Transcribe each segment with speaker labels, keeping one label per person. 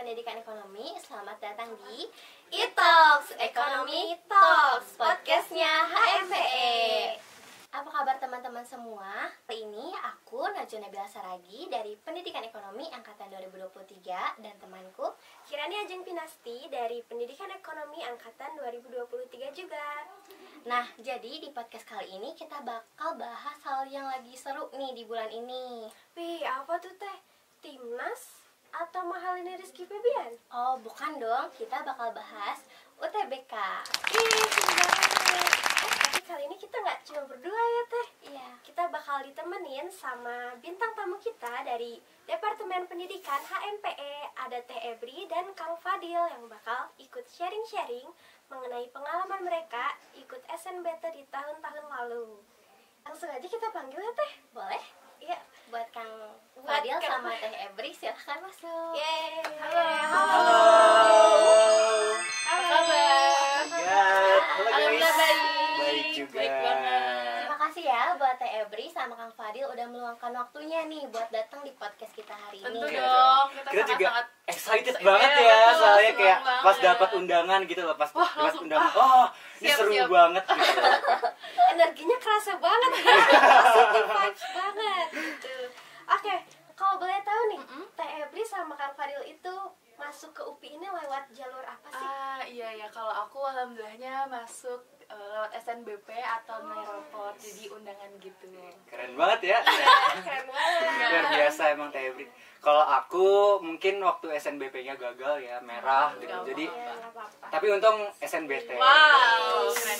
Speaker 1: Pendidikan Ekonomi. Selamat datang di e-Talks, Ekonomi Talks, podcastnya HMPE. Apa kabar teman-teman semua? Hari ini aku Najwa Nabila Saragi dari Pendidikan Ekonomi Angkatan 2023 dan temanku
Speaker 2: Kirani Ajeng Pinasti dari Pendidikan Ekonomi Angkatan 2023 juga.
Speaker 1: Nah, jadi di podcast kali ini kita bakal bahas hal yang lagi seru nih di bulan ini.
Speaker 2: Wih, apa tuh teh? Timnas atau mahal ini Rizky Febian?
Speaker 1: Oh, bukan dong, kita bakal bahas UTBK.
Speaker 2: Ih, seru banget. Tapi kali ini kita nggak cuma berdua ya teh.
Speaker 1: Iya.
Speaker 2: Kita bakal ditemenin sama bintang tamu kita dari Departemen Pendidikan HMPE. Ada Teh Ebri dan Kang Fadil yang bakal ikut sharing-sharing mengenai pengalaman mereka ikut SNBT di tahun-tahun lalu. Langsung aja kita panggil ya teh.
Speaker 1: Boleh?
Speaker 2: Iya.
Speaker 1: Buat Kang
Speaker 2: Buat
Speaker 1: Fadil
Speaker 2: Kang-
Speaker 1: sama Teh Ebri silahkan masuk.
Speaker 2: Yeay.
Speaker 1: Halo.
Speaker 2: Halo.
Speaker 3: Apa kabar?
Speaker 1: Alhamdulillah baik.
Speaker 3: Baik juga.
Speaker 4: Baik banget.
Speaker 1: Terima kasih ya buat Teh Ebri sama Kang Fadil udah meluangkan waktunya nih buat datang di podcast kita hari ini.
Speaker 4: Tentu
Speaker 3: Iya.
Speaker 4: dong,
Speaker 3: Kita juga
Speaker 4: sangat-sangat
Speaker 3: excited
Speaker 4: Iya,
Speaker 3: banget ya,
Speaker 4: betul,
Speaker 3: soalnya
Speaker 4: senang
Speaker 3: kayak
Speaker 4: banget.
Speaker 3: pas dapat undangan gitu loh, pas
Speaker 4: Wah,
Speaker 3: dapat
Speaker 4: langsung,
Speaker 3: undangan, oh ini
Speaker 4: siap,
Speaker 3: seru
Speaker 4: siap.
Speaker 3: banget gitu.
Speaker 2: Energinya kerasa banget. Positive vibes banget gitu. Oke, kalau boleh tahu nih, Teh Ebri sama Kang Fadil itu masuk ke UPI ini lewat jalur apa sih?
Speaker 4: Iya, kalau aku alhamdulillahnya masuk lewat SNBP atau nilai raport, jadi undangan gitu.
Speaker 3: Keren banget ya.
Speaker 2: Keren banget.
Speaker 3: Luar biasa emang Teh Ebri. Kalau aku mungkin waktu SNBP-nya gagal ya, merah gitu.
Speaker 4: Gak
Speaker 3: Jadi
Speaker 4: apa-apa.
Speaker 2: Ya, nggak apa-apa.
Speaker 3: tapi untung SNBT.
Speaker 4: Wow, keren.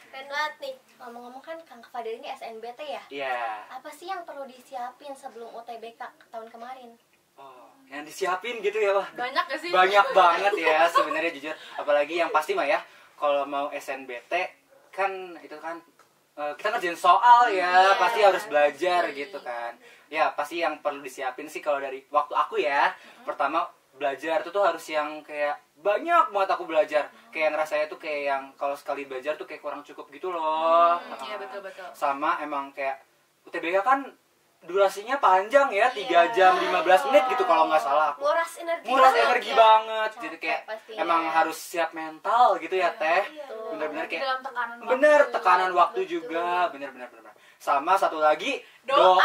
Speaker 2: Keren banget nih.
Speaker 1: Ngomong-ngomong kan Kang Fadil ini SNBT ya?
Speaker 3: Iya.
Speaker 1: Apa sih yang perlu disiapin sebelum UTBK tahun kemarin?
Speaker 3: Oh, yang disiapin gitu ya, Wah.
Speaker 4: Banyak gak sih?
Speaker 3: Banyak banget ya sebenarnya jujur. Apalagi yang pasti mah ya, kalau mau SNBT kan itu kan kita ngerjain soal ya,
Speaker 4: Iya.
Speaker 3: pasti harus belajar gitu kan. Ya, pasti yang perlu disiapin sih kalau dari waktu aku ya, pertama belajar itu tuh harus yang kayak banyak banget aku belajar. Kayak ngerasanya tuh kayak yang kalau sekali belajar tuh kayak kurang cukup gitu loh.
Speaker 4: Iya, betul.
Speaker 3: Sama emang kayak UTBK kan durasinya panjang ya, 3
Speaker 2: Iya.
Speaker 3: jam 15 menit gitu kalau nggak salah aku.
Speaker 2: Nguras energi.
Speaker 3: Nguras
Speaker 2: banget
Speaker 3: energi
Speaker 2: ya.
Speaker 3: banget.
Speaker 1: Capek
Speaker 3: Jadi kayak
Speaker 1: pastinya.
Speaker 3: emang harus siap mental gitu ya, Teh.
Speaker 2: Iya.
Speaker 3: Bener-bener kayak
Speaker 4: dalam tekanan waktu.
Speaker 3: bener tekanan waktu
Speaker 1: Betul.
Speaker 3: juga, bener. Sama satu lagi
Speaker 4: Doa.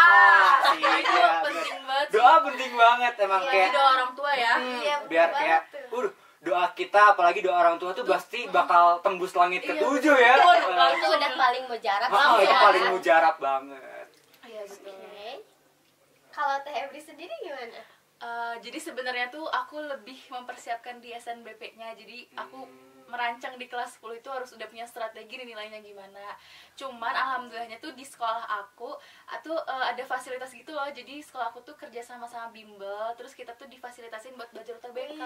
Speaker 3: sih, iya,
Speaker 4: Penting banget sih.
Speaker 3: doa penting banget emang
Speaker 2: Iya,
Speaker 3: kayak
Speaker 4: Jadi doa orang tua ya.
Speaker 2: Iya,
Speaker 3: biar
Speaker 2: betul
Speaker 3: kayak
Speaker 2: banget tuh.
Speaker 3: doa kita apalagi doa orang tua tuh pasti bakal tembus langit
Speaker 4: Iya,
Speaker 3: ketujuh ya.
Speaker 4: betul.
Speaker 1: Itu udah paling mujarab
Speaker 3: Oh,
Speaker 1: sih
Speaker 3: itu
Speaker 1: ya.
Speaker 3: paling mujarab banget.
Speaker 4: Iya, betul.
Speaker 1: Oke.
Speaker 2: Kalau Teh Ebri sendiri gimana?
Speaker 4: Jadi sebenarnya tuh aku lebih mempersiapkan di SNBP-nya. Jadi aku merancang di kelas 10 itu harus udah punya strategi nih nilainya gimana. Cuman alhamdulillahnya tuh di sekolah aku ada fasilitas gitu loh. Jadi sekolah aku tuh kerja sama bimbel, terus kita tuh difasilitasin buat belajar UTBK.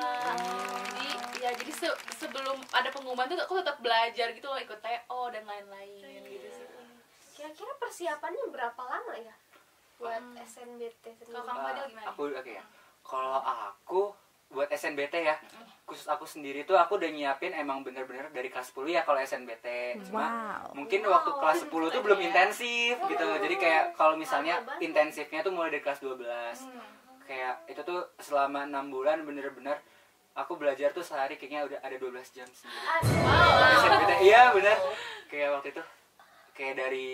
Speaker 4: Jadi sebelum ada pengumuman tuh aku tetap belajar gitu loh, ikut TO dan lain-lain gitu sih.
Speaker 2: Kira-kira persiapannya berapa lama ya buat SNBT sendiri?
Speaker 4: Kalau Kang Fadil gimana?
Speaker 3: Aku oke ya. Kalau aku buat SNBT ya, khusus aku sendiri tuh aku udah nyiapin emang bener-bener dari kelas 10 ya kalau SNBT. Cuma mungkin waktu kelas 10 tuh belum intensif gitu. Jadi kayak kalau misalnya
Speaker 2: Lama banget.
Speaker 3: intensifnya tuh mulai dari kelas 12. Kayak itu tuh selama 6 bulan bener-bener aku belajar tuh sehari kayaknya udah ada 12 jam sendiri. SNBT. Iya bener. Kayak waktu itu kayak dari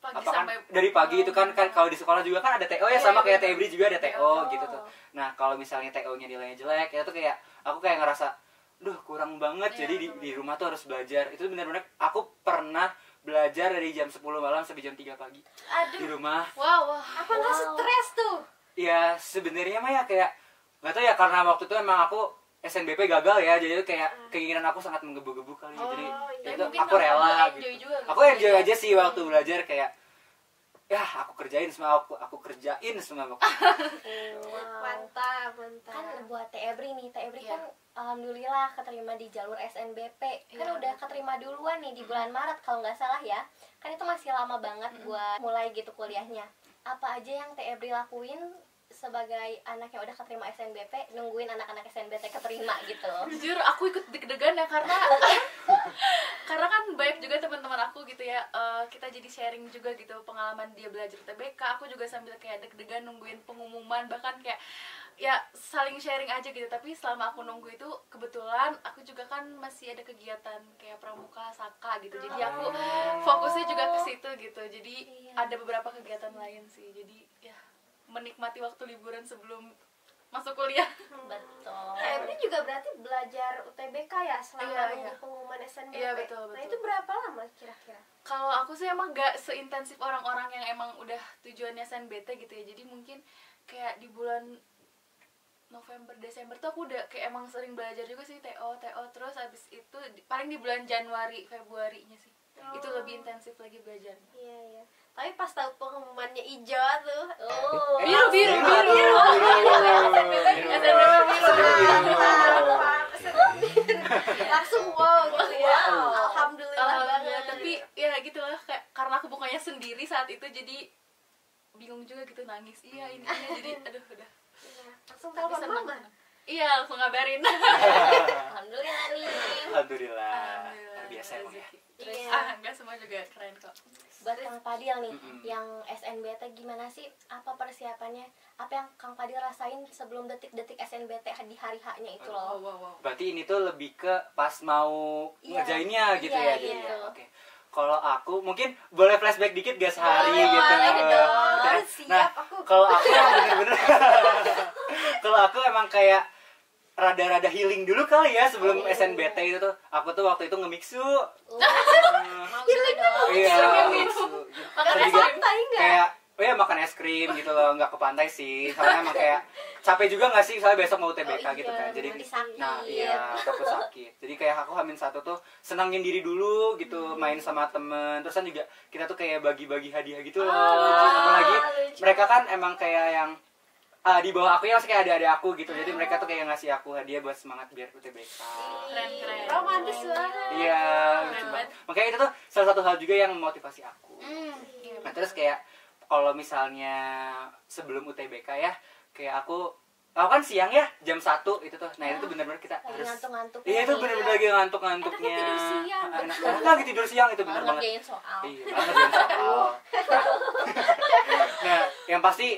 Speaker 4: Pagi
Speaker 3: apa kan
Speaker 4: sampai
Speaker 3: dari pagi itu kan kalau di sekolah juga kan ada TO ya, sama kayak
Speaker 4: bener.
Speaker 3: Tebri juga ada
Speaker 4: Oh.
Speaker 3: TO gitu tuh. Nah kalau misalnya TO-nya nilainya jelek itu tuh kayak aku kayak ngerasa duh kurang banget,
Speaker 4: Iya,
Speaker 3: jadi di rumah tuh harus belajar. Itu benar-benar aku pernah belajar dari jam 10 malam sampai jam 3 pagi di
Speaker 2: Aduh,
Speaker 3: rumah.
Speaker 4: Wow.
Speaker 2: apa nggak stres tuh?
Speaker 3: Ya sebenarnya mah ya kayak nggak tahu ya, karena waktu itu emang aku SNBP gagal ya, jadi itu kayak keinginan aku sangat menggebu-gebu kali ya. Jadi
Speaker 2: Oh,
Speaker 3: ya
Speaker 4: Tapi
Speaker 3: itu
Speaker 4: mungkin
Speaker 3: aku
Speaker 4: kamu
Speaker 3: rela
Speaker 4: enjoy
Speaker 3: gitu.
Speaker 4: juga,
Speaker 3: Aku enjoy aja sih waktu belajar, kayak ya aku kerjain semua, aku kerjain semua waktu.
Speaker 2: Mantap.
Speaker 1: Kan buat Teh Ebri nih, Teh Ebri
Speaker 4: Iya.
Speaker 1: kan alhamdulillah keterima di jalur SNBP. Kan
Speaker 4: Iya,
Speaker 1: udah keterima duluan nih di bulan Maret kalau nggak salah ya. Kan itu masih lama banget buat mulai gitu kuliahnya. Apa aja yang Teh Ebri lakuin sebagai anak yang udah keterima SNBP, nungguin anak-anak SNBT keterima gitu?
Speaker 4: Jujur aku ikut deg-degan ya, karena karena kan banyak juga teman-teman aku gitu ya, kita jadi sharing juga gitu pengalaman dia belajar UTBK. Aku juga sambil kayak deg-degan nungguin pengumuman, bahkan kayak ya saling sharing aja gitu. Tapi selama aku nunggu itu kebetulan aku juga kan masih ada kegiatan kayak pramuka saka gitu, jadi aku fokusnya juga ke situ gitu. Jadi ada beberapa kegiatan lain sih, jadi ya menikmati waktu liburan sebelum masuk kuliah.
Speaker 1: Betul.
Speaker 2: Ini juga berarti belajar UTBK ya selama nunggu pengumuman SNBP.
Speaker 4: Iya, betul.
Speaker 2: Nah itu berapa lama kira-kira?
Speaker 4: Kalau aku sih emang gak seintensif orang-orang yang emang udah tujuannya SNBT gitu ya. Jadi mungkin kayak di bulan November, Desember tuh aku udah kayak emang sering belajar juga sih, TO. Terus habis itu paling di bulan Januari, Februarinya sih itu lebih intensif lagi belajarnya.
Speaker 2: Iya. Tapi pas tahu pengumumannya ijo tuh,
Speaker 4: biru.
Speaker 2: langsung wow gitu ya. Alhamdulillah banget.
Speaker 4: Tapi ya gitulah, kayak karena aku bukannya sendiri saat itu jadi bingung juga gitu, nangis. Iya ini jadi aduh udah.
Speaker 2: Langsung
Speaker 4: Tapi
Speaker 2: telepon
Speaker 4: senang.
Speaker 2: mama.
Speaker 4: Iya, langsung ngabarin.
Speaker 1: Alhamdulillah nih.
Speaker 3: Alhamdulillah. Biasa emang ya.
Speaker 4: Terus
Speaker 2: Iya.
Speaker 4: enggak semua juga keren kok.
Speaker 1: Buat Kang Fadil nih, yang SNBT gimana sih? Apa persiapannya? Apa yang Kang Fadil rasain sebelum detik-detik SNBT di hari H-nya itu loh?
Speaker 4: Wow.
Speaker 3: Berarti ini tuh lebih ke pas mau
Speaker 1: Iya.
Speaker 3: ngerjainnya gitu
Speaker 1: Iya,
Speaker 3: ya.
Speaker 1: iya.
Speaker 3: Jadi, oke. Kalau aku mungkin boleh flashback dikit gak sehari gitu.
Speaker 2: boleh dong.
Speaker 3: Nah,
Speaker 2: Siap aku.
Speaker 3: kalau aku bener-bener kalau aku emang kayak rada-rada healing dulu kali ya sebelum SNBT itu tuh. Aku tuh waktu itu nge-mixu.
Speaker 1: Mau gitu dong.
Speaker 3: Iya.
Speaker 4: mixu.
Speaker 3: Terus
Speaker 2: Makan
Speaker 3: juga
Speaker 2: santai nggak?
Speaker 3: kayak ya makan es krim gitu loh, nggak ke pantai sih. Soalnya emang kayak capek juga nggak sih, soalnya besok mau UTBK gitu kan. Jadi
Speaker 1: nanti sakit.
Speaker 3: nah iya, takut sakit. Jadi kayak aku H-1 tuh senangin diri dulu gitu, main sama temen. Terus kan juga kita tuh kayak bagi-bagi hadiah gitu loh. Apalagi mereka kan emang kayak yang di bawah aku ya, masih kayak adik-adik aku gitu. Jadi mereka tuh kayak ngasih aku hadiah buat semangat biar UTBK.
Speaker 4: Keren.
Speaker 2: Romantis banget.
Speaker 3: Iya,
Speaker 4: Keren
Speaker 3: gitu.
Speaker 4: banget.
Speaker 3: Makanya itu tuh salah satu hal juga yang memotivasi aku.
Speaker 4: Iya,
Speaker 3: Nah terus kayak kalau misalnya sebelum UTBK ya, kayak aku kan siang ya jam 1 itu tuh. Nah itu tuh bener-bener kita
Speaker 1: Lagi
Speaker 3: harus
Speaker 1: ngantuk-ngantuk.
Speaker 3: iya itu bener-bener lagi ngantuk-ngantuknya.
Speaker 2: Enaknya tidur siang.
Speaker 3: Enak lagi tidur siang itu bener banget.
Speaker 1: Ngerjain soal.
Speaker 3: Iya, banget ngerjain soal. Nah, yang pasti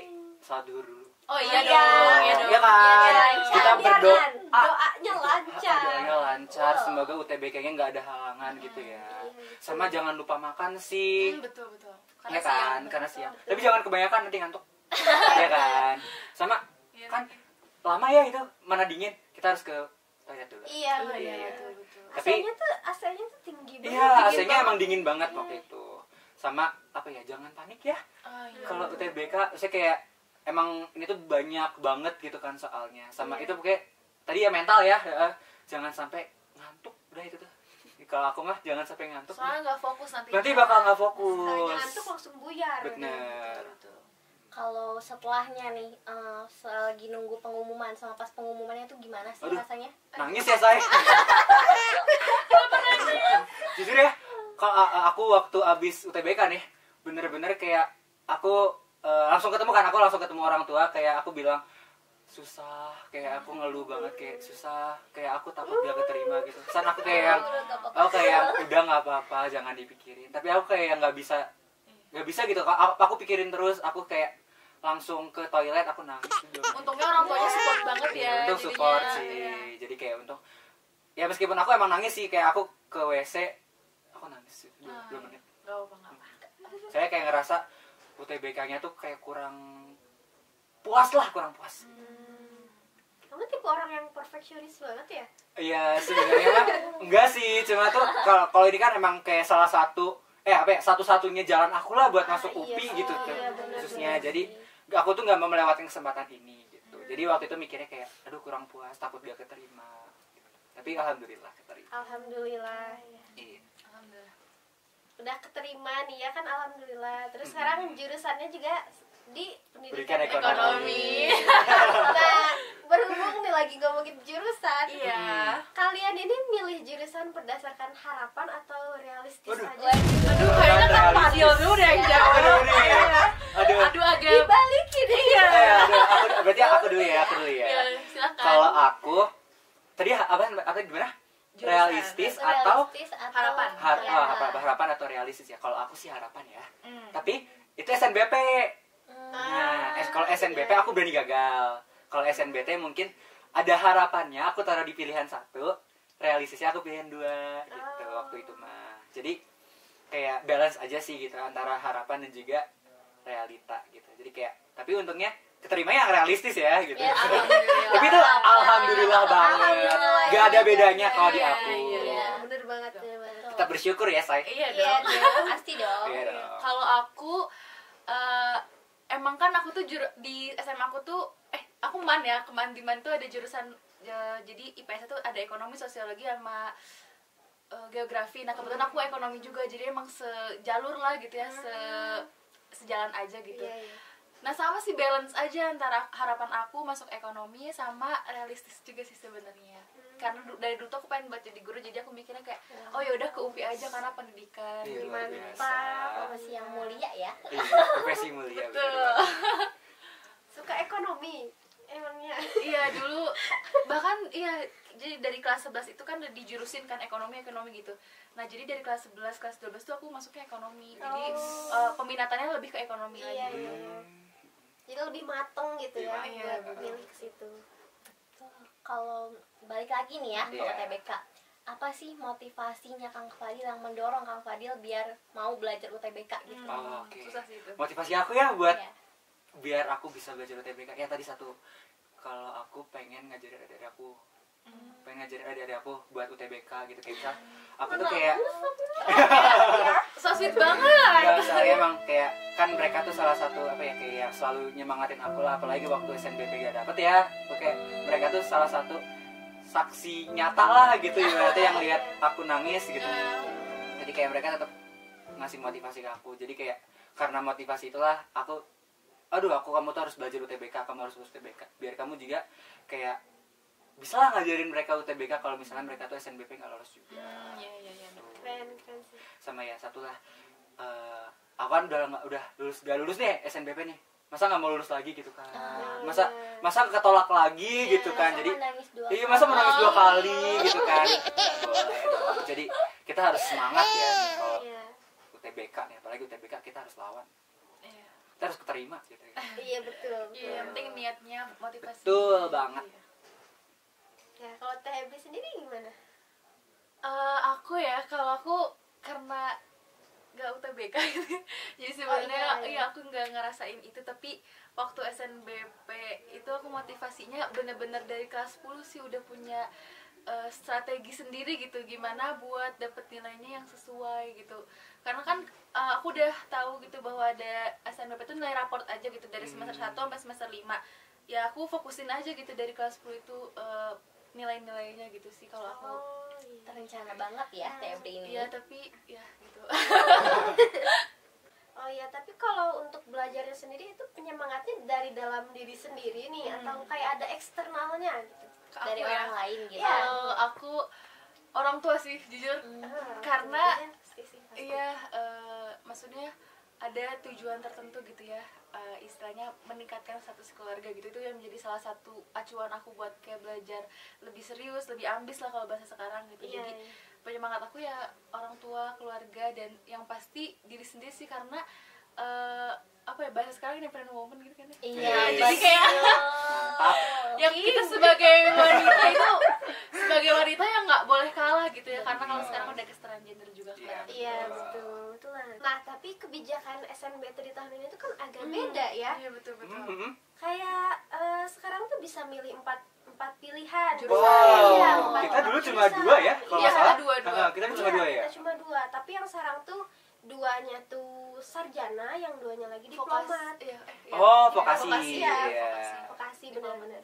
Speaker 3: salat duhur dulu.
Speaker 4: Oh iya
Speaker 2: Iya.
Speaker 4: dong.
Speaker 3: Iya kan? Kita berdoa.
Speaker 2: Doanya lancar.
Speaker 3: Doanya lancar, semoga UTBK-nya nggak ada halangan gitu ya. Sama jangan lupa makan sih.
Speaker 4: Betul.
Speaker 3: Iya kan, karena siang. Tapi jangan kebanyakan nanti ngantuk. Iya kan. Sama
Speaker 4: Iya,
Speaker 3: kan lama ya itu, mana dingin, kita harus ke toilet dulu.
Speaker 2: Iya,
Speaker 3: Iya.
Speaker 4: betul.
Speaker 3: Tapi
Speaker 2: AC-nya tuh tinggi banget.
Speaker 3: iya,
Speaker 2: dingin
Speaker 3: AC-nya
Speaker 2: banget.
Speaker 3: emang dingin banget waktu itu. Sama apa ya, jangan panik ya.
Speaker 4: Oh, iya.
Speaker 3: Kalau UTBK, saya kayak emang ini tuh banyak banget gitu kan soalnya. Sama itu kayak tadi ya mental ya, jangan sampai ngantuk. Udah itu tuh. Kalau aku mah jangan sampai ngantuk.
Speaker 4: Soalnya nggak fokus nanti.
Speaker 3: Nanti bakal nggak
Speaker 2: Kalau
Speaker 3: fokus.
Speaker 2: ngantuk langsung buyar.
Speaker 3: Bener.
Speaker 4: Betul.
Speaker 1: Kalau setelahnya nih, lagi nunggu pengumuman sama pas pengumumannya tuh gimana sih
Speaker 3: Aduh.
Speaker 1: rasanya?
Speaker 3: Nangis ya saya. Jujur ya, kalau aku waktu abis UTBK nih, bener-bener kayak aku langsung ketemu orang tua, kayak aku bilang susah, kayak aku ngeluh banget, kayak susah, kayak aku takut gak keterima gitu. San aku kayak yang, udah nggak apa-apa, jangan dipikirin. Tapi aku kayak yang nggak bisa gitu. Aku pikirin terus, aku kayak langsung ke toilet, aku nangis.
Speaker 4: Untungnya orang tuanya support banget ya.
Speaker 3: Untuk
Speaker 4: jadinya.
Speaker 3: support sih,
Speaker 4: Iya.
Speaker 3: jadi kayak untuk ya meskipun aku emang nangis sih, kayak aku ke WC aku nangis sih 2 menit.
Speaker 4: Gak apa-apa.
Speaker 3: Saya kayak ngerasa UTBK-nya tuh kayak kurang puas.
Speaker 2: Kamu tipe orang yang perfeksionis banget ya?
Speaker 3: Iya sebenarnya mah enggak sih, cuma tuh kalau ini kan emang kayak salah satu satu-satunya jalan aku lah buat masuk UPI gitu tuh khususnya. Jadi aku tuh nggak mau melewatkan kesempatan ini gitu. Jadi waktu itu mikirnya kayak aduh kurang puas, takut gak keterima. Tapi alhamdulillah keterima.
Speaker 2: Alhamdulillah.
Speaker 3: Iya.
Speaker 4: Alhamdulillah.
Speaker 2: Udah keterima nih ya kan, alhamdulillah. Terus sekarang jurusannya juga di
Speaker 3: Pendidikan
Speaker 2: pendidikan
Speaker 3: ekonomi.
Speaker 2: Nah, berhubung nih lagi ngomongin jurusan.
Speaker 4: Iya.
Speaker 2: Kalian ini milih jurusan berdasarkan harapan atau realistis
Speaker 3: Waduh.
Speaker 2: aja?
Speaker 4: Aduh, kayaknya kan Fadil dulu deh yang jawab.
Speaker 3: Aduh.
Speaker 4: Aduh, agak.
Speaker 2: Dibalikin ya.
Speaker 3: Berarti aku dulu ya.
Speaker 4: Ya, silakan.
Speaker 3: Kalau aku tadi apa gimana?
Speaker 4: Jurusan.
Speaker 3: Realistis atau
Speaker 4: harapan.
Speaker 3: harapan atau realistis ya. Kalau aku sih harapan ya. Tapi itu SNBP. Nah, kalau SNBP aku berani gagal. Kalau SNBT mungkin ada harapannya aku taruh di pilihan 1, realistisnya aku pilihan 2 gitu waktu itu mah. Jadi kayak balance aja sih gitu antara harapan dan juga realita gitu. Jadi kayak tapi untungnya keterima yang realistis ya gitu.
Speaker 1: Ya, alhamdulillah.
Speaker 3: Tapi itu alhamdulillah banget.
Speaker 1: Alhamdulillah.
Speaker 3: Gak ada bedanya kalau di
Speaker 4: Iya,
Speaker 3: aku.
Speaker 1: Iya.
Speaker 2: Bener banget ya, bener.
Speaker 3: Kita bersyukur ya, Say.
Speaker 4: Iya
Speaker 1: Iya
Speaker 4: dong.
Speaker 1: dong, pasti dong.
Speaker 3: Iya dong.
Speaker 4: Kalau aku emang kan aku tuh di SMA aku tuh aku di MAN tuh ada jurusan jadi IPS tuh ada ekonomi, sosiologi sama geografi. Nah kebetulan aku ekonomi juga, jadi emang sejalur lah gitu ya, sejalan aja gitu.
Speaker 2: Iya, iya.
Speaker 4: Nah sama sih, balance aja antara harapan aku masuk ekonomi sama realistis juga sih sebenarnya. Karena dari dulu tuh aku pengen buat jadi guru, jadi aku mikirnya kayak oh ya udah ke UPI aja karena pendidikan.
Speaker 3: Iya, luar biasa.
Speaker 2: Mantap.
Speaker 1: Profesi yang mulia ya.
Speaker 3: Iya, profesi mulia.
Speaker 4: Betul.
Speaker 3: bener banget.
Speaker 2: Suka ekonomi emangnya.
Speaker 4: Iya dulu bahkan jadi dari kelas 11 itu kan udah dijurusin kan ekonomi gitu. Nah jadi dari kelas 11 kelas 12 tuh aku masuknya ekonomi. Jadi peminatannya lebih ke ekonomi
Speaker 2: Iya,
Speaker 4: lagi.
Speaker 2: iya. Jadi lebih mateng gitu ya
Speaker 4: Iya,
Speaker 2: buat
Speaker 4: betul.
Speaker 2: milih ke situ.
Speaker 1: Kalau balik lagi nih ya ke
Speaker 3: Iya.
Speaker 1: UTBK, apa sih motivasinya Kang Fadil yang mendorong Kang Fadil biar mau belajar UTBK gitu?
Speaker 3: Oh, oke.
Speaker 4: Susah sih itu.
Speaker 3: Motivasi aku ya buat
Speaker 1: Iya.
Speaker 3: biar aku bisa belajar UTBK. Ya tadi satu, kalau aku pengen ngajarin adik-adik aku, buat UTBK gitu. Kayak misal aku tuh kayak
Speaker 4: So sweet banget.
Speaker 3: ya, misalnya emang kayak kan mereka tuh salah satu apa ya, kayak selalu nyemangatin aku lah, apalagi waktu SNBP gak dapet ya. Oke, mereka tuh salah satu saksi nyata lah gitu ya, yang lihat aku nangis gitu. Jadi kayak mereka tetap ngasih motivasi ke aku. Jadi kayak karena motivasi itulah aku kamu tuh harus belajar UTBK, kamu harus UTBK biar kamu juga kayak bisa lah ngajarin mereka UTBK kalau misalnya mereka tuh SNBP nggak lolos juga.
Speaker 4: Iya.
Speaker 2: Keren sih.
Speaker 3: Sama ya satu lah, aku kan udah gak lulus nih SNBP nih, masa nggak mau lulus lagi gitu kan, masa ketolak lagi gitu kan. Jadi
Speaker 1: menangis dua
Speaker 3: iya, masa menangis 2 kali gitu kan. Boleh dong. Jadi kita harus semangat ya kalau
Speaker 2: Iya.
Speaker 3: UTBK nih, apalagi UTBK kita harus lawan,
Speaker 4: Iya.
Speaker 3: kita harus keterima gitu ya.
Speaker 2: Iya betul.
Speaker 4: Iya, yang penting niatnya, motivasi.
Speaker 3: Betul banget.
Speaker 4: Iya.
Speaker 2: Ya, kalau Teh Ebri sendiri gimana?
Speaker 4: Kalau aku karena gak UTBK gitu. Jadi sebenarnya
Speaker 2: iya.
Speaker 4: aku nggak ngerasain itu, tapi waktu SNBP itu aku motivasinya bener-bener dari kelas 10 sih udah punya strategi sendiri gitu, gimana buat dapet nilainya yang sesuai gitu. Karena kan aku udah tahu gitu bahwa ada SNBP itu nilai raport aja gitu dari semester 1 sampai semester 5. Ya aku fokusin aja gitu dari kelas 10 itu nilai-nilainya gitu sih kalau aku.
Speaker 2: Iya.
Speaker 1: terencana banget ya Tebri ini.
Speaker 4: Iya, tapi ya gitu.
Speaker 2: Oh iya, tapi kalau untuk belajarnya sendiri itu penyemangatnya dari dalam diri sendiri nih atau kayak ada eksternalnya gitu?
Speaker 1: Dari
Speaker 4: Aku ya.
Speaker 1: orang lain gitu.
Speaker 2: Iya.
Speaker 4: Kalau aku orang tua sih jujur. Karena iya maksudnya ada tujuan tertentu gitu ya, istilahnya meningkatkan status keluarga gitu, itu yang menjadi salah satu acuan aku buat kayak belajar lebih serius, lebih ambis lah kalau bahasa sekarang gitu.
Speaker 2: Iya,
Speaker 4: Jadi
Speaker 2: iya.
Speaker 4: penyemangat aku ya orang tua, keluarga, dan yang pasti diri sendiri sih, karena apa ya, bahasa sekarang independent woman gitu kan ya.
Speaker 1: Iya,
Speaker 4: jadi kayak
Speaker 3: Mantap.
Speaker 4: yang kita sebagai wanita yang nggak boleh kalah gitu ya, karena kalau sekarang udah kesetaraan gender juga kan.
Speaker 2: Iya, betul. Nah, tapi kebijakan SNBT di tahun ini tuh kan agak beda ya.
Speaker 4: Iya, betul.
Speaker 2: Kayak sekarang tuh bisa milih empat pilihan.
Speaker 3: Wow,
Speaker 2: Iya, empat
Speaker 3: kita dulu cuma
Speaker 2: jurusan.
Speaker 3: 2 ya kalau
Speaker 4: Iya,
Speaker 3: nggak salah.
Speaker 4: dua.
Speaker 3: Kita cuma 2 ya.
Speaker 2: Kita cuma 2, tapi yang sekarang tuh 2-nya tuh sarjana, yang 2-nya lagi diplomat.
Speaker 4: Iya,
Speaker 3: Oh, vokasi.
Speaker 4: vokasi,
Speaker 3: Iya.
Speaker 2: Vokasi benar-benar.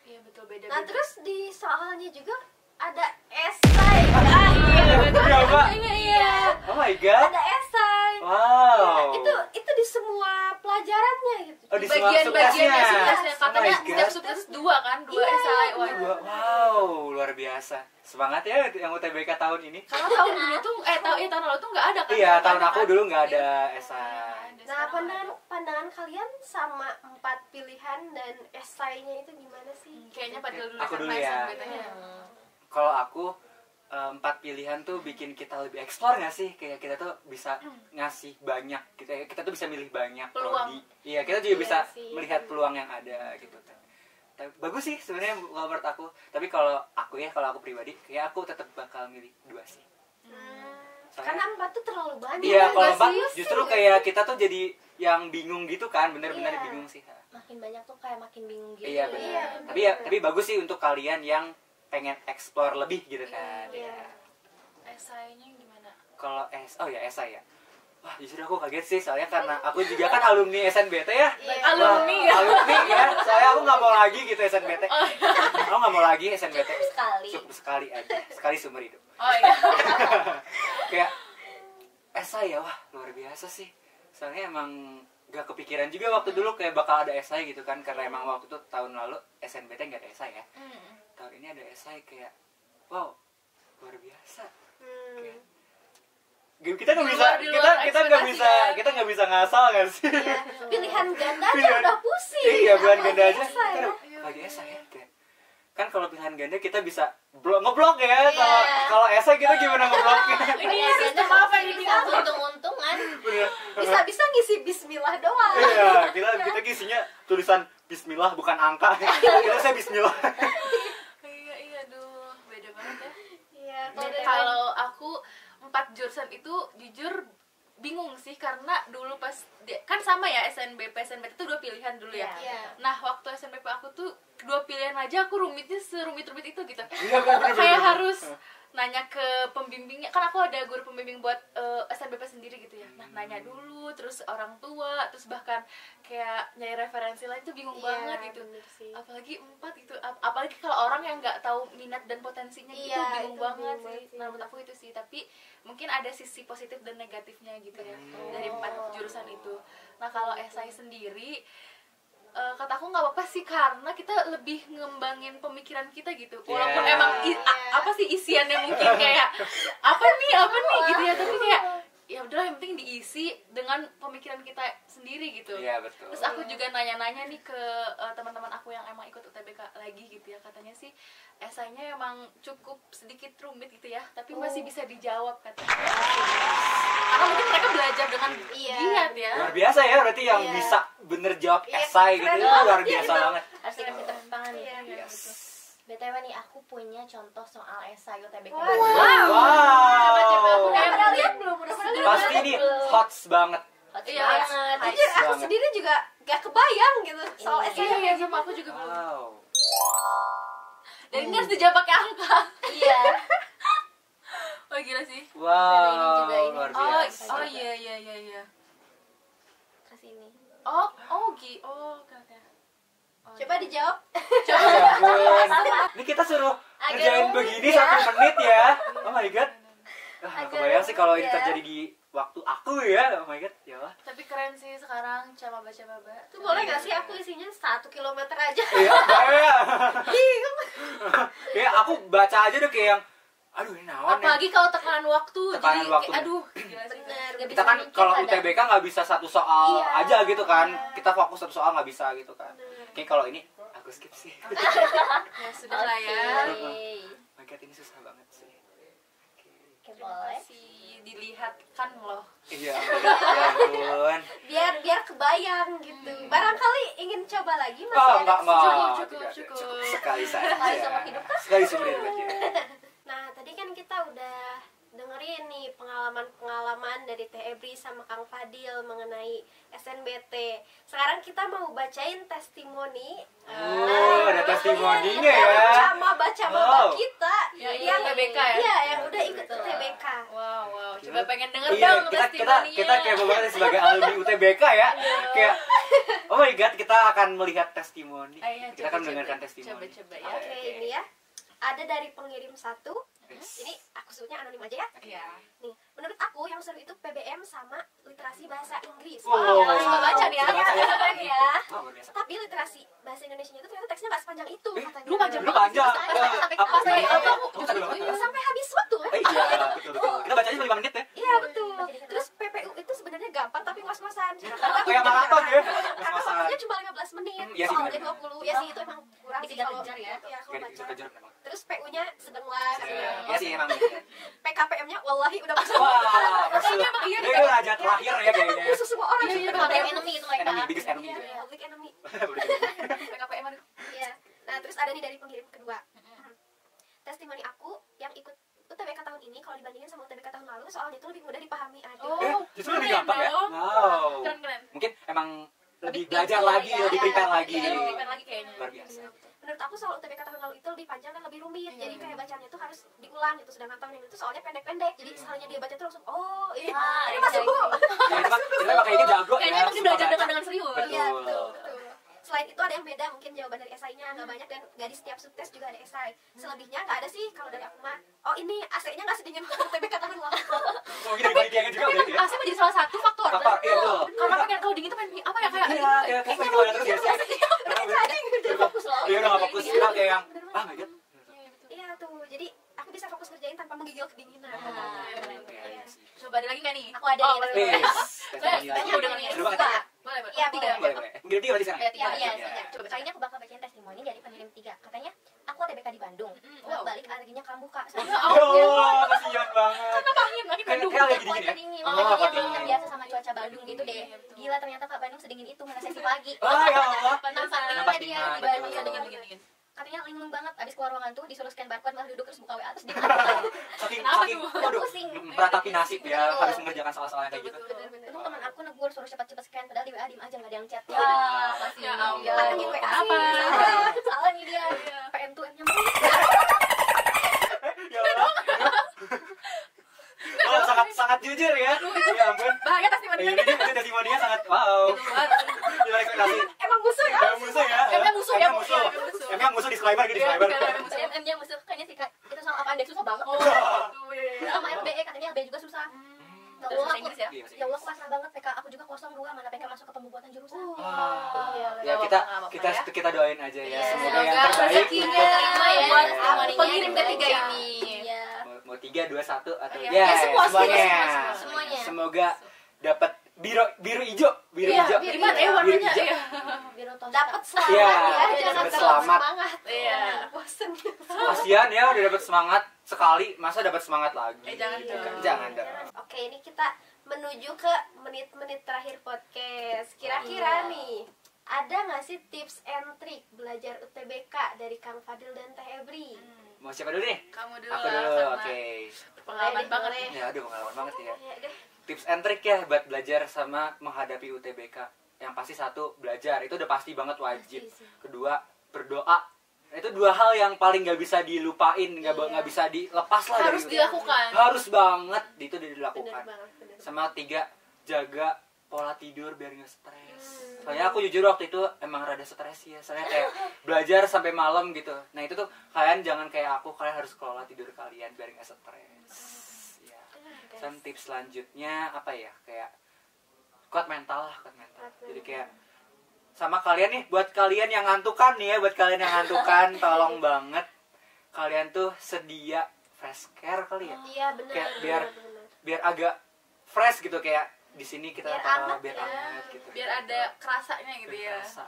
Speaker 4: Iya, betul, beda.
Speaker 2: Nah, terus di soalnya juga ada esai. Iya.
Speaker 3: Oh my god.
Speaker 2: Ada esai.
Speaker 3: Wow.
Speaker 2: Itu di semua pelajarannya gitu.
Speaker 3: Oh, di semua
Speaker 4: bagian-bagiannya
Speaker 3: subclassnya.
Speaker 4: subclassnya katanya
Speaker 3: Oh my
Speaker 4: setiap
Speaker 3: God.
Speaker 4: subclass 2 kan, 2
Speaker 2: Iya,
Speaker 4: esai. Wah,
Speaker 3: Wow, luar biasa. Semangat ya yang UTBK tahun ini.
Speaker 4: karena tahun dulu tuh tahun lalu tuh nggak ada kan.
Speaker 3: Iya, tahun aku
Speaker 4: Kan?
Speaker 3: dulu nggak ada
Speaker 4: Iya.
Speaker 3: esai.
Speaker 2: Nah, pandangan kalian sama 4 pilihan dan esainya itu gimana sih?
Speaker 4: Kayaknya pada dulu
Speaker 3: Aku dulu
Speaker 4: sama
Speaker 3: ya.
Speaker 4: SNBT-nya.
Speaker 3: Kalau aku 4 pilihan tuh bikin kita lebih eksplor nggak sih? Kayak kita tuh bisa ngasih banyak, kita tuh bisa milih banyak
Speaker 4: Peluang.
Speaker 3: prodi. Iya, kita juga
Speaker 2: Iya
Speaker 3: bisa
Speaker 2: sih.
Speaker 3: melihat peluang yang ada gitu kan. bagus sih sebenarnya kalau menurut aku. Tapi kalau aku pribadi kayak aku tetap bakal milih 2 sih.
Speaker 2: Karena 4 tuh terlalu banyak.
Speaker 3: Iya, kalau
Speaker 2: nggak
Speaker 3: 4
Speaker 2: sih?
Speaker 3: justru kayak kita tuh jadi yang bingung gitu kan, bener-bener
Speaker 2: Iya.
Speaker 3: bingung sih.
Speaker 1: Makin banyak tuh kayak makin bingung gitu.
Speaker 3: Iya benar.
Speaker 2: Iya,
Speaker 3: Tapi bagus sih untuk kalian yang pengen explore lebih gitu kan.
Speaker 2: Iya.
Speaker 4: Esainya gimana?
Speaker 3: Kalau esai ya. Wah, justru aku kaget sih soalnya karena aku juga kan alumni SNBT ya.
Speaker 2: Iya.
Speaker 4: Alumni ya?
Speaker 3: Alumni ya. Soalnya aku nggak mau lagi gitu SNBT. Aku nggak mau lagi SNBT.
Speaker 1: Sekali.
Speaker 3: Cukup sekali aja. Sekali seumur hidup.
Speaker 4: Oh iya.
Speaker 3: Kayak esai ya, wah luar biasa sih. Soalnya emang gak kepikiran juga waktu dulu kayak bakal ada esai gitu kan. Karena emang waktu itu tahun lalu SNBT nggak ada esai ya. Tahun ini ada esai kayak wow, luar biasa. Kayak, kita nggak bisa
Speaker 4: Di luar
Speaker 3: kita nggak bisa ngasal nggak sih?
Speaker 2: Iya. Pilihan ganda aja
Speaker 3: Pilihan-
Speaker 2: udah pusing.
Speaker 3: Iya, pilihan
Speaker 2: Apalagi
Speaker 3: ganda aja
Speaker 2: esai,
Speaker 3: kita
Speaker 2: ya.
Speaker 3: lagi esai ya kayak. Kan kalau pilihan ganda kita bisa ngeblok ya. Kalau esai kita gimana ngebloknya?
Speaker 4: Ini sistem apa ini?
Speaker 1: Bisa untung-untungan.
Speaker 3: Bener.
Speaker 2: Bisa-bisa ngisi bismillah doang.
Speaker 3: Iya, kita isinya tulisan bismillah bukan angka. Kita saya bismillah.
Speaker 4: Iya, aduh, beda banget ya.
Speaker 2: Iya,
Speaker 4: Kalau aku 4 jurusan itu jujur bingung sih karena dulu pas kan sama ya SNBP itu 2 pilihan dulu ya.
Speaker 2: Iya.
Speaker 4: Nah waktu SNBP aku tuh 2 pilihan aja aku rumitnya serumit-rumit itu gitu.
Speaker 3: Iya, bener.
Speaker 4: Kayak harus nanya ke pembimbingnya, kan aku ada guru pembimbing buat SNBP sendiri gitu ya. Nah nanya dulu, terus orang tua, terus bahkan kayak nyari referensi lain tuh bingung banget gitu.
Speaker 2: bener sih.
Speaker 4: Apalagi 4 gitu, apalagi kalau orang yang nggak tahu minat dan potensinya gitu
Speaker 2: Iya,
Speaker 4: bingung
Speaker 2: itu
Speaker 4: banget
Speaker 2: bingung
Speaker 4: sih.
Speaker 2: banget sih.
Speaker 4: Nah, menurut aku itu sih, tapi mungkin ada sisi positif dan negatifnya gitu ya dari 4 jurusan itu. Nah kalau esai sendiri kataku nggak apa-apa sih karena kita lebih ngembangin pemikiran kita gitu walaupun
Speaker 3: Yeah.
Speaker 4: emang apa sih isiannya mungkin kayak apa nih gitu ya, tapi kayak ya udahlah yang penting diisi dengan pemikiran kita sendiri gitu.
Speaker 3: Iya, betul.
Speaker 4: Terus aku juga nanya-nanya nih ke teman-teman aku yang emang ikut UTBK lagi gitu ya, katanya sih esainya emang cukup sedikit rumit gitu ya, tapi masih bisa dijawab katanya. Karena mungkin mereka belajar dengan
Speaker 2: Iya.
Speaker 4: giat ya.
Speaker 3: Luar biasa ya berarti yang
Speaker 2: Iya.
Speaker 3: bisa bener jawab
Speaker 2: Iya,
Speaker 3: esai gitu
Speaker 2: keren
Speaker 3: itu
Speaker 2: banget.
Speaker 3: luar
Speaker 2: Iya,
Speaker 3: biasa
Speaker 2: itu.
Speaker 3: banget.
Speaker 1: Harus dikasih tepuk tangan nih.
Speaker 2: Iya.
Speaker 3: Yes.
Speaker 1: BTW nih aku punya contoh soal esai UTBK.
Speaker 2: Wow.
Speaker 4: Coba aku
Speaker 2: Udah
Speaker 4: yang
Speaker 2: pernah lihat belum? Udah pernah lihat?
Speaker 3: Pasti ini hots banget.
Speaker 1: Hot
Speaker 4: Iya,
Speaker 1: banget.
Speaker 2: Jujur aku
Speaker 3: banget.
Speaker 2: sendiri juga gak kebayang gitu soal
Speaker 1: Iya.
Speaker 2: esai.
Speaker 4: Iya, sama aku juga belum.
Speaker 3: Wow.
Speaker 4: Dan ini harus dijawab pakai angka.
Speaker 1: Iya.
Speaker 4: Oh gila sih.
Speaker 3: Wow,
Speaker 1: ini.
Speaker 3: luar
Speaker 4: Oh,
Speaker 3: biasa.
Speaker 4: oh iya.
Speaker 1: Terus ini.
Speaker 4: Oh, oke. Oh,
Speaker 2: Coba dijawab.
Speaker 3: Ya ampun. Ini kita suruh
Speaker 1: Agak
Speaker 3: ngerjain
Speaker 1: rumit
Speaker 3: begini
Speaker 1: ya.
Speaker 3: 1 menit ya. Oh my god.
Speaker 1: Agak
Speaker 3: Kebayang sih kalau ini
Speaker 1: rumit ya.
Speaker 3: terjadi di waktu aku ya. Oh my god, ya Allah.
Speaker 4: Tapi keren sih sekarang coba baca.
Speaker 2: Tuh boleh gak sih aku isinya 1 kilometer aja?
Speaker 3: Iya, ya. Kayak aku baca aja udah kayak yang aduh ini naon ya.
Speaker 4: Apalagi kalau tekanan waktu.
Speaker 3: Tekanan
Speaker 4: jadi
Speaker 3: waktu.
Speaker 4: kayak, aduh, gila sih.
Speaker 2: Bener.
Speaker 1: Gak
Speaker 3: Kita
Speaker 1: bisa
Speaker 3: kan
Speaker 1: mikir
Speaker 3: kalau
Speaker 1: kadang.
Speaker 3: UTBK nggak bisa satu soal
Speaker 2: Iya.
Speaker 3: aja gitu kan. Kita fokus satu soal nggak bisa gitu kan. Kayak kalau ini aku skip sih.
Speaker 4: Ya sudah lah ya.
Speaker 1: Oke.
Speaker 3: Oh my god, ini susah banget sih.
Speaker 1: Oke, boleh.
Speaker 4: Masih dilihatkan loh.
Speaker 3: Iya, ya ampun.
Speaker 2: Biar kebayang gitu. Barangkali ingin coba lagi masih
Speaker 3: Oh,
Speaker 2: ada
Speaker 3: enggak.
Speaker 4: Cukup.
Speaker 3: Cukup sekali saja.
Speaker 1: Sekali seumur hidup kan?
Speaker 3: Sekali seumur hidup aja.
Speaker 2: Nah, tadi kan kita udah dengerin nih pengalaman-pengalaman dari Teh Ebri sama Kang Fadil mengenai SNBT. Sekarang kita mau bacain testimoni.
Speaker 3: Ada testimoninya ya.
Speaker 2: Baca
Speaker 3: Wow.
Speaker 2: kita
Speaker 4: Yang ikut UTBK ya?
Speaker 2: Iya, yang udah ikut
Speaker 1: Betul.
Speaker 2: UTBK.
Speaker 4: Wow. Coba pengen denger
Speaker 3: Iya,
Speaker 4: dong testimoninya.
Speaker 3: kita kayak banget sebagai alumni UTBK ya. Kayak oh my god, kita akan melihat testimoni.
Speaker 4: Ayo,
Speaker 3: Kita akan mendengarkan testimoni.
Speaker 4: Coba ya.
Speaker 2: Oke, ini ya. Ada dari pengirim 1. Ini aku sebutnya anonim aja ya.
Speaker 4: Iya.
Speaker 2: Nih, menurut aku yang seru itu PBM sama literasi bahasa Inggris.
Speaker 3: Oh,
Speaker 2: yang suka baca nih ya.
Speaker 3: suka baca ya.
Speaker 2: Keren ya.
Speaker 3: Oh, luar biasa.
Speaker 2: Tapi literasi bahasa Indonesia itu ternyata teksnya nggak sepanjang itu katanya.
Speaker 4: lu panjang
Speaker 3: Lu panjang.
Speaker 2: Sampai
Speaker 3: Apa
Speaker 2: sampai
Speaker 3: sih?
Speaker 2: apa?
Speaker 3: Aku tadi banget.
Speaker 2: Sampai habis waktu kan?
Speaker 3: Iya, betul. Kita bacanya 5 menit ya.
Speaker 2: Iya betul. Terus PPU itu sebenarnya gampang tapi ngos-ngosan.
Speaker 3: Kayak maraton ya.
Speaker 2: Karena
Speaker 3: Ngos-ngosan.
Speaker 2: waktunya cuma 15 menit.
Speaker 3: Iya sih,
Speaker 2: Soalnya
Speaker 3: benar.
Speaker 2: 20. Ya sih itu emang kurang sih kalau
Speaker 1: Dikejar-kejar ya.
Speaker 2: Iya, kalau
Speaker 3: Kayak
Speaker 2: baca.
Speaker 3: dikejar-kejar memang.
Speaker 2: Terus PU-nya sedang lah.
Speaker 3: Iya sih emang.
Speaker 2: PKPM-nya wallahi udah masuk.
Speaker 3: Wah, masuk.
Speaker 2: Iya,
Speaker 3: Dia itu raja terakhir ya kayaknya.
Speaker 2: Musuh semua orang.
Speaker 1: Iya,
Speaker 2: sih,
Speaker 1: public
Speaker 2: PKPM.
Speaker 1: enemy itu mereka.
Speaker 3: Enemy, biggest enemy.
Speaker 2: Iya, public enemy.
Speaker 4: PKPM aduh.
Speaker 2: Iya. terus ada nih dari pengirim kedua. Testimoni aku yang ikut UTBK tahun ini kalau dibandingin sama UTBK tahun lalu soalnya itu lebih mudah dipahami.
Speaker 3: Justru lebih gampang ya.
Speaker 4: dong.
Speaker 3: Wow.
Speaker 4: Keren.
Speaker 3: Mungkin emang lebih
Speaker 1: Lebih
Speaker 3: belajar
Speaker 1: pintar
Speaker 3: lagi,
Speaker 1: ya.
Speaker 3: lebih prepare lagi.
Speaker 4: Iya, lebih prepare lagi kayaknya.
Speaker 3: Luar biasa.
Speaker 2: Menurut aku soal UTBK tahun lalu itu lebih panjang dan lebih rumit. Jadi kayak bacanya tuh harus diulang gitu. Sedangkan tahun ini tuh soalnya pendek-pendek. Jadi sekalinya dia baca tuh langsung oh iya. Ini masuk Bu.
Speaker 3: Ya, itu mah kayaknya jago
Speaker 4: Kayaknya
Speaker 3: ya.
Speaker 4: emang dia belajar
Speaker 3: suka baca.
Speaker 4: dengan serius.
Speaker 3: Betul.
Speaker 2: Iya, betul. Selain itu ada yang beda mungkin jawaban dari esainya nggak banyak dan nggak di setiap subtes juga ada esai. Selebihnya nggak ada sih kalau dari aku mah. Oh ini AC-nya nggak sedingin UTBK tahun lalu.
Speaker 3: Oh, mungkin dari panitia juga berarti ya.
Speaker 4: AC menjadi salah satu faktor.
Speaker 3: Faktor, iya, betul.
Speaker 4: Karena pengen kalau dingin tuh pengen apa ya kayak
Speaker 3: Iya, kayak gimana terus ya sih.
Speaker 1: Udah fokus loh.
Speaker 3: Iya, udah nggak fokus. Kita kayak yang my god.
Speaker 2: Iya tuh. Jadi aku bisa fokus kerjain tanpa menggigil kedinginan.
Speaker 3: Iya.
Speaker 4: Coba ada lagi nggak nih?
Speaker 1: Aku ada
Speaker 4: Oh,
Speaker 1: nih,
Speaker 4: boleh.
Speaker 3: Yes.
Speaker 4: Udah nih.
Speaker 3: Seru banget ya.
Speaker 4: Boleh.
Speaker 1: Iya,
Speaker 4: Tiga.
Speaker 1: boleh.
Speaker 3: Boleh. Mungkin dia berarti sekarang.
Speaker 4: Iya,
Speaker 1: Ya, iya,
Speaker 3: Iya.
Speaker 1: coba. Kali ini aku bakal bacain testimoni dari pengirim 3. Katanya, aku TBK di Bandung.
Speaker 4: Wow.
Speaker 1: Balik alerginya kambuh, Kak.
Speaker 3: Ya, kasihan banget.
Speaker 4: Makin Bandung.
Speaker 3: Kayak lagi dingin ya.
Speaker 1: Dingin.
Speaker 3: Oh,
Speaker 1: Makanya dia
Speaker 3: dingin.
Speaker 1: belum terbiasa sama cuaca Bandung gitu deh.
Speaker 4: Iya, betul.
Speaker 1: Gila ternyata Kak Bandung sedingin itu mana sesi pagi.
Speaker 3: Oh, ya Allah.
Speaker 4: Pantesan.
Speaker 1: Nampak dia di Bandung.
Speaker 4: Dingin.
Speaker 1: Katanya linglung banget abis keluar ruangan tuh disuruh scan barcode malah duduk terus buka WA terus dia
Speaker 4: Kenapa
Speaker 3: Saking,
Speaker 4: tuh?
Speaker 3: waduh,
Speaker 1: pusing.
Speaker 3: meratapi nasib ya,
Speaker 1: Betul.
Speaker 3: harus mengerjakan salah-salah kayak gitu.
Speaker 1: Untung teman aku negur suruh cepet-cepet scan padahal di WA diem aja nggak ada yang chat.
Speaker 4: Ya,
Speaker 1: kasihan.
Speaker 4: ya ampun.
Speaker 1: Iya.
Speaker 2: Pantengin WA.
Speaker 4: Apa?
Speaker 1: Salah nih dia.
Speaker 4: Iya.
Speaker 1: PM tuh M-nya
Speaker 3: Ya Allah. Oh, sangat jujur ya. Ya ampun.
Speaker 4: Bahaya testimoninya.
Speaker 3: Ini dia testimoninya sangat wow. Gimana ekspektasi?
Speaker 2: Emang musuh ya?
Speaker 3: Emang musuh ya?
Speaker 4: Emang musuh ya,
Speaker 3: Emang musuh.
Speaker 4: emang musuh.
Speaker 3: Emang musuh disclaimer gitu disclaimer.
Speaker 1: M-nya musuh kayaknya sih Kak. Itu soal apaan deh susah banget.
Speaker 4: Oh, tuh, iya.
Speaker 1: Sama MBE katanya MBE juga susah. Ya Allah,
Speaker 4: Bahasa
Speaker 1: aku,
Speaker 4: Inggris ya?
Speaker 3: Iya, bahasa
Speaker 1: ya Allah aku pasrah banget PK aku juga 02 mana pengen masuk ke pembuatan jurusan.
Speaker 3: Ya kita kita doain aja ya. Semoga yang
Speaker 4: Semoga
Speaker 3: terbaik
Speaker 4: rezekinya
Speaker 3: untuk
Speaker 4: terima ya
Speaker 1: buat
Speaker 4: testimoninya
Speaker 2: pengirim
Speaker 4: dibaca.
Speaker 2: ketiga ini.
Speaker 1: Iya.
Speaker 3: mau 3, 2, 1 atau
Speaker 4: Iya.
Speaker 3: ya,
Speaker 4: Ya, semua sih,
Speaker 3: semuanya.
Speaker 1: semuanya.
Speaker 3: Semoga dapat biru hijau, biru
Speaker 4: Iya,
Speaker 3: hijau.
Speaker 4: gimana ya
Speaker 3: Biru
Speaker 4: warnanya?
Speaker 3: hijau.
Speaker 4: Iya.
Speaker 1: Biar nonton
Speaker 2: Dapat selamat
Speaker 3: Iya,
Speaker 2: ya, jangan
Speaker 3: dapat
Speaker 2: dapat
Speaker 3: selamat.
Speaker 2: semangat.
Speaker 4: Iya.
Speaker 2: Bosen.
Speaker 3: Kasihan ya udah dapat semangat sekali, masa dapat semangat lagi?
Speaker 4: Jangan
Speaker 3: Gitu
Speaker 4: dong.
Speaker 3: kan. Jangan dong.
Speaker 2: Oke, ini kita menuju ke menit-menit terakhir podcast. Kira-kira
Speaker 1: Iya.
Speaker 2: nih, ada nggak sih tips and trick belajar UTBK dari Kang Fadil dan Teh Ebri?
Speaker 3: Mau siapa dulu nih?
Speaker 4: Kamu dulu
Speaker 3: Aku
Speaker 4: lah,
Speaker 3: dulu,
Speaker 4: karena
Speaker 3: oke.
Speaker 4: pengalaman
Speaker 2: Boleh,
Speaker 4: banget
Speaker 2: boleh.
Speaker 3: Ya, aduh pengalaman banget ya.
Speaker 2: Ya deh.
Speaker 3: Tips and trick ya buat belajar sama menghadapi UTBK. Yang pasti satu, belajar. Itu udah pasti banget wajib.
Speaker 1: Pasti sih.
Speaker 3: Kedua, berdoa. Itu dua hal yang paling gak bisa dilupain, nggak bisa dilepas lah
Speaker 4: harus
Speaker 3: dari
Speaker 4: dilakukan.
Speaker 3: Harus banget itu
Speaker 2: Bener
Speaker 3: dilakukan.
Speaker 2: banget, bener.
Speaker 3: Sama 3, jaga pola tidur biar nggak stres. Soalnya aku jujur waktu itu emang rada stres ya. Soalnya kayak belajar sampai malam gitu. Nah itu tuh kalian jangan kayak aku, kalian harus kelola tidur kalian biar nggak stres. Ya. Dan tips selanjutnya apa ya? Kayak kuat mental lah, kuat mental. Jadi kayak sama kalian nih, buat kalian yang ngantukan nih ya, buat kalian yang ngantukan, tolong banget kalian tuh sedia fresh care kali ya.
Speaker 2: Iya benar.
Speaker 3: Kayak biar agak fresh gitu kayak di sini kita
Speaker 2: Biar
Speaker 3: taruh
Speaker 2: anget
Speaker 3: biar
Speaker 2: ya.
Speaker 3: anget gitu.
Speaker 4: Biar ada kerasanya gitu ya.
Speaker 3: Kerasa.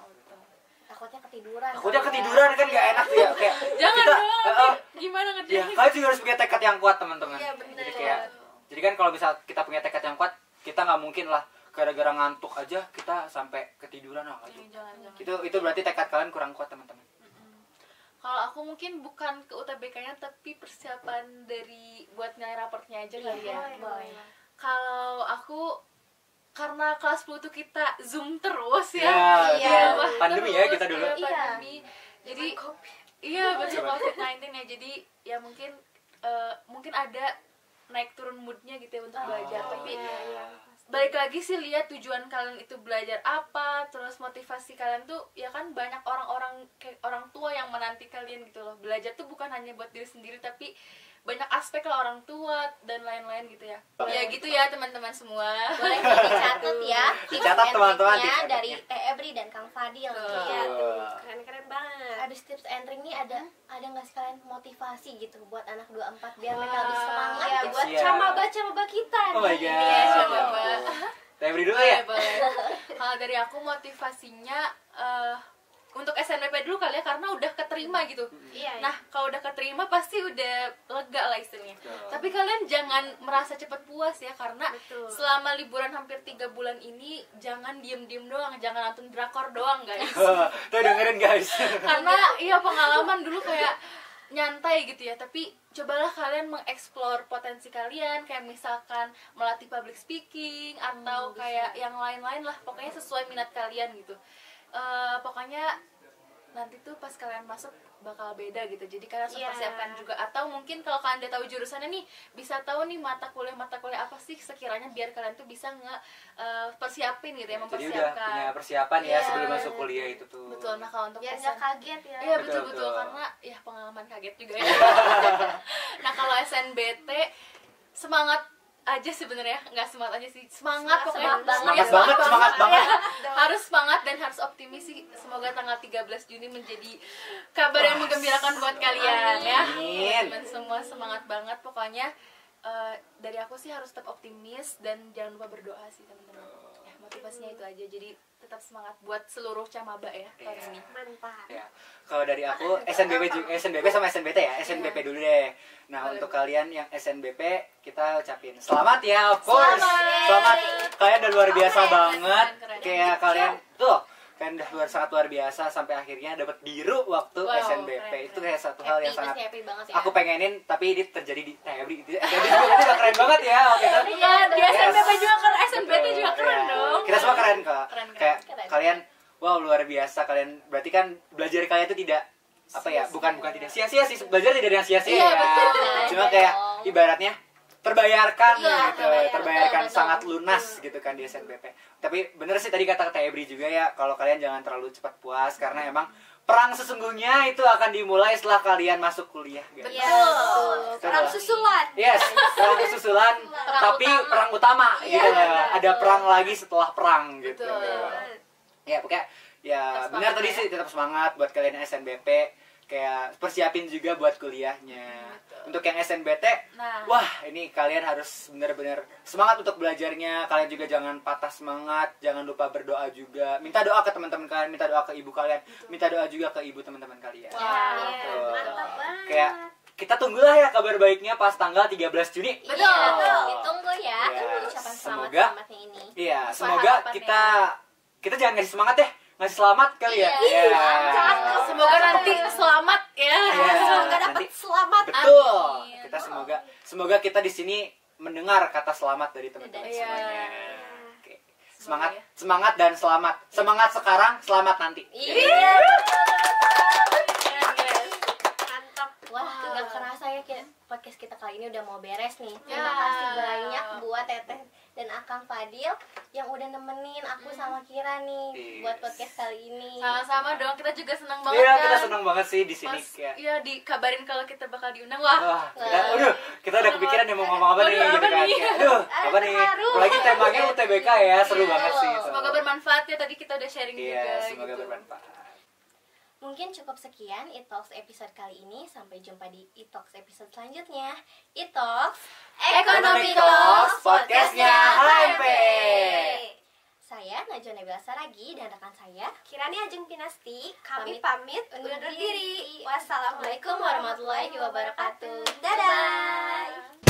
Speaker 1: Takutnya ketiduran.
Speaker 3: Takutnya ketiduran kan gak enak tuh ya kayak
Speaker 4: Jangan
Speaker 3: kita,
Speaker 4: dong. Gimana
Speaker 3: ya,
Speaker 4: ngerjain?
Speaker 3: kalian juga harus punya tekad yang kuat teman-teman.
Speaker 2: Iya, benar.
Speaker 3: Jadi kan kalau bisa kita punya tekad yang kuat, kita nggak mungkin lah gara-gara ngantuk aja kita sampai ketiduran lah.
Speaker 4: Jangan.
Speaker 3: Itu berarti tekad kalian kurang kuat teman-teman.
Speaker 4: Kalau aku mungkin bukan ke UTBK-nya tapi persiapan dari buat nilai raportnya aja kali ya.
Speaker 1: Boy.
Speaker 4: Kalau aku karena kelas 10 tuh kita Zoom terus ya.
Speaker 3: Iya,
Speaker 4: Wah,
Speaker 3: pandemi ya kita dulu.
Speaker 4: Iya, pandemi. Jadi iya betul COVID-19 ya. Jadi ya mungkin ada naik turun moodnya gitu ya untuk belajar. Tapi balik lagi sih lihat tujuan kalian itu belajar apa, terus motivasi kalian tuh ya kan banyak orang-orang kayak orang tua yang menanti kalian gitu loh. Belajar tuh bukan hanya buat diri sendiri tapi banyak aspek lah, orang tua dan lain-lain gitu ya. Ya gitu ya teman-teman semua.
Speaker 1: Boleh nih dicatat ya. tips
Speaker 3: Dicatat,
Speaker 1: and
Speaker 3: teman-teman,
Speaker 1: triknya
Speaker 3: tips and
Speaker 1: dari Teh Ebri dan Kang Fadil.
Speaker 2: Iya tuh, keren-keren banget.
Speaker 1: Habis tips and trick nih ada nggak sih kalian motivasi gitu buat anak 24 biar mereka lebih semangat
Speaker 2: Iya,
Speaker 1: gitu?
Speaker 2: buat
Speaker 3: Siap.
Speaker 2: camaba-camaba kita.
Speaker 3: Oh my
Speaker 2: nih.
Speaker 3: god.
Speaker 4: Iya, coba.
Speaker 3: Teh beri dulu ya.
Speaker 4: Boleh. Kalau dari aku motivasinya untuk SNBP dulu kali ya, karena udah keterima gitu.
Speaker 2: Iya.
Speaker 4: Nah, kalau udah keterima pasti udah lega lah istilahnya.
Speaker 3: Betul.
Speaker 4: Tapi kalian jangan merasa cepat puas ya, karena
Speaker 2: Betul.
Speaker 4: selama liburan hampir 3 bulan ini jangan diem-diem doang, jangan nonton drakor doang guys.
Speaker 3: Tuh dengerin guys.
Speaker 4: Karena iya pengalaman dulu kayak nyantai gitu ya, tapi cobalah kalian mengeksplor potensi kalian, kayak misalkan melatih public speaking atau kayak yang lain-lain lah, pokoknya sesuai minat kalian gitu. Pokoknya nanti tuh pas kalian masuk bakal beda gitu, jadi kalian harus
Speaker 2: Iya.
Speaker 4: persiapkan juga, atau mungkin kalau kalian udah tahu jurusannya nih, bisa tahu nih mata kuliah apa sih sekiranya biar kalian tuh bisa persiapin gitu ya,
Speaker 3: Jadi udah
Speaker 4: mempersiapkan.
Speaker 3: punya persiapan ya
Speaker 4: Iya.
Speaker 3: sebelum masuk kuliah itu tuh.
Speaker 4: Betul. Nah, kalau untuk
Speaker 2: Biar
Speaker 4: SN
Speaker 2: nggak kaget ya.
Speaker 4: Iya
Speaker 3: Betul,
Speaker 4: betul
Speaker 3: betul.
Speaker 4: karena ya pengalaman kaget juga ya. Nah, kalau SNBT semangat aja sebenarnya, nggak semangat aja sih, semangat pokoknya.
Speaker 3: Semangat banget.
Speaker 4: Harus semangat dan harus optimis sih. Semoga tanggal 13 Juni menjadi kabar yang menggembirakan buat kalian ya.
Speaker 3: Amin.
Speaker 4: Teman semua semangat banget pokoknya. Dari aku sih harus tetap optimis dan jangan lupa berdoa sih teman-teman. Ya, motivasinya itu aja. Jadi tetap semangat buat seluruh camaba ya tahun ini.
Speaker 2: Mantap.
Speaker 3: Ya. Kalau dari aku SNBP sama SNBT ya. SNBP dulu deh. Nah, untuk kalian yang SNBP kita ucapin selamat ya, of course. Selamat. Kalian udah luar biasa banget.
Speaker 4: Keren.
Speaker 3: Kayak kalian tuh kan udah sangat luar biasa sampai akhirnya dapat biru waktu
Speaker 4: Wow,
Speaker 3: SNBP.
Speaker 4: keren.
Speaker 3: Itu kayak satu hal yang
Speaker 1: Happy,
Speaker 3: sangat
Speaker 1: pasti happy banget ya.
Speaker 3: aku pengenin, tapi ini terjadi di Tebri. Jadi itu udah keren banget ya. Oke kan?
Speaker 4: Iya, di SNBP juga keren, SNBT juga keren
Speaker 3: Iya.
Speaker 4: dong.
Speaker 3: Kita semua keren kok.
Speaker 4: Keren.
Speaker 3: Kayak
Speaker 1: Keren.
Speaker 3: kalian wow luar biasa kalian. Berarti kan belajar kalian itu tidak apa ya? Bukan tidak sia-sia sih. Belajar tidak ada yang sia-sia
Speaker 4: Iya,
Speaker 3: ya.
Speaker 4: betul.
Speaker 3: Cuma
Speaker 1: Ada
Speaker 3: kayak
Speaker 1: dong.
Speaker 3: ibaratnya terbayarkan
Speaker 1: Iya,
Speaker 3: gitu. Terbayarkan
Speaker 1: betul.
Speaker 3: sangat lunas gitu kan di SNBP. Tapi bener sih tadi kata Ebri juga ya, kalau kalian jangan terlalu cepat puas karena emang perang sesungguhnya itu akan dimulai setelah kalian masuk kuliah guys.
Speaker 2: Iya,
Speaker 1: Betul.
Speaker 2: betul. Perang
Speaker 3: Betul.
Speaker 2: susulan.
Speaker 3: Yes, perang susulan, tapi
Speaker 1: utama.
Speaker 3: perang utama
Speaker 2: Iya,
Speaker 3: gitu.
Speaker 2: benar.
Speaker 3: Ada perang lagi setelah perang gitu.
Speaker 4: Betul.
Speaker 3: Ya, pokoknya ya
Speaker 4: Tetap
Speaker 3: benar
Speaker 4: semangat
Speaker 3: tadi
Speaker 4: ya.
Speaker 3: sih tetap semangat buat kalian yang SNBP, kayak persiapin juga buat kuliahnya. Untuk yang SNBT,
Speaker 4: Nah.
Speaker 3: wah ini kalian harus benar-benar semangat untuk belajarnya. Kalian juga jangan patah semangat, jangan lupa berdoa juga. Minta doa ke teman-teman kalian, minta doa ke ibu kalian, minta doa juga ke ibu teman-teman kalian.
Speaker 4: Wow.
Speaker 2: Iya,
Speaker 3: Betul.
Speaker 2: mantap banget.
Speaker 3: Kayak kita tunggulah ya kabar baiknya pas tanggal 13 Juni.
Speaker 1: Betul.
Speaker 3: Betul.
Speaker 1: Ditunggu ya.
Speaker 3: Ya,
Speaker 1: Ucapan
Speaker 3: semoga-
Speaker 1: selamatnya ini.
Speaker 3: Iya,
Speaker 1: Sesuai
Speaker 3: semoga
Speaker 1: harapannya.
Speaker 3: kita jangan ngasih semangat deh, ngasih selamat kali ya.
Speaker 1: Iya,
Speaker 2: cakep.
Speaker 4: Semoga nanti selamat ya.
Speaker 3: Iya,
Speaker 2: Semoga dapat
Speaker 3: nanti-
Speaker 2: selamat.
Speaker 3: Betul.
Speaker 4: Amin.
Speaker 3: Kita semoga kita di sini mendengar kata selamat dari teman-teman
Speaker 1: Iya.
Speaker 3: semuanya. Oke.
Speaker 4: Semoga
Speaker 3: Semangat,
Speaker 4: ya.
Speaker 3: semangat dan selamat. Semangat sekarang, selamat nanti.
Speaker 1: Iya.
Speaker 2: Mantap.
Speaker 1: Wah, nggak kerasa ya kayak podcast kita kali ini udah mau beres nih.
Speaker 4: Ya.
Speaker 1: Terima kasih banyak buat Teteh dan Akang Fadil yang udah nemenin aku sama Kira nih
Speaker 3: Yes.
Speaker 1: buat podcast kali ini.
Speaker 4: Sama-sama dong, kita juga senang banget
Speaker 3: Iya,
Speaker 4: kan.
Speaker 3: kita senang banget sih di sini
Speaker 4: Pas,
Speaker 3: kayak.
Speaker 4: iya dikabarin kalau kita bakal diundang. Wah,
Speaker 3: Wah, kita udah kepikiran nih mau ngomong apa nih
Speaker 4: Waduh,
Speaker 3: gitu
Speaker 4: apa
Speaker 3: kan.
Speaker 4: nih?
Speaker 3: Kayak, aduh, apa nih?
Speaker 2: terharu.
Speaker 3: Apalagi temanya UTBK ya, seru
Speaker 4: Iya.
Speaker 3: banget sih itu.
Speaker 4: semoga bermanfaat ya, tadi kita udah sharing
Speaker 3: Iya,
Speaker 4: juga
Speaker 3: semoga
Speaker 4: gitu.
Speaker 3: bermanfaat.
Speaker 1: Mungkin cukup sekian e-talks episode kali ini. Sampai jumpa di e-talks episode selanjutnya. e-talks
Speaker 3: Ekonomi Talks, podcastnya HMP.
Speaker 1: Saya Najwa Nabila Saragi dan rekan saya.
Speaker 2: Kirani Ajeng Pinasti, kami
Speaker 1: Pamit
Speaker 2: pamit undur
Speaker 1: undur
Speaker 2: diri.
Speaker 1: diri.
Speaker 2: Wassalamualaikum warahmatullahi wabarakatuh. Dadah.
Speaker 1: Bye-bye.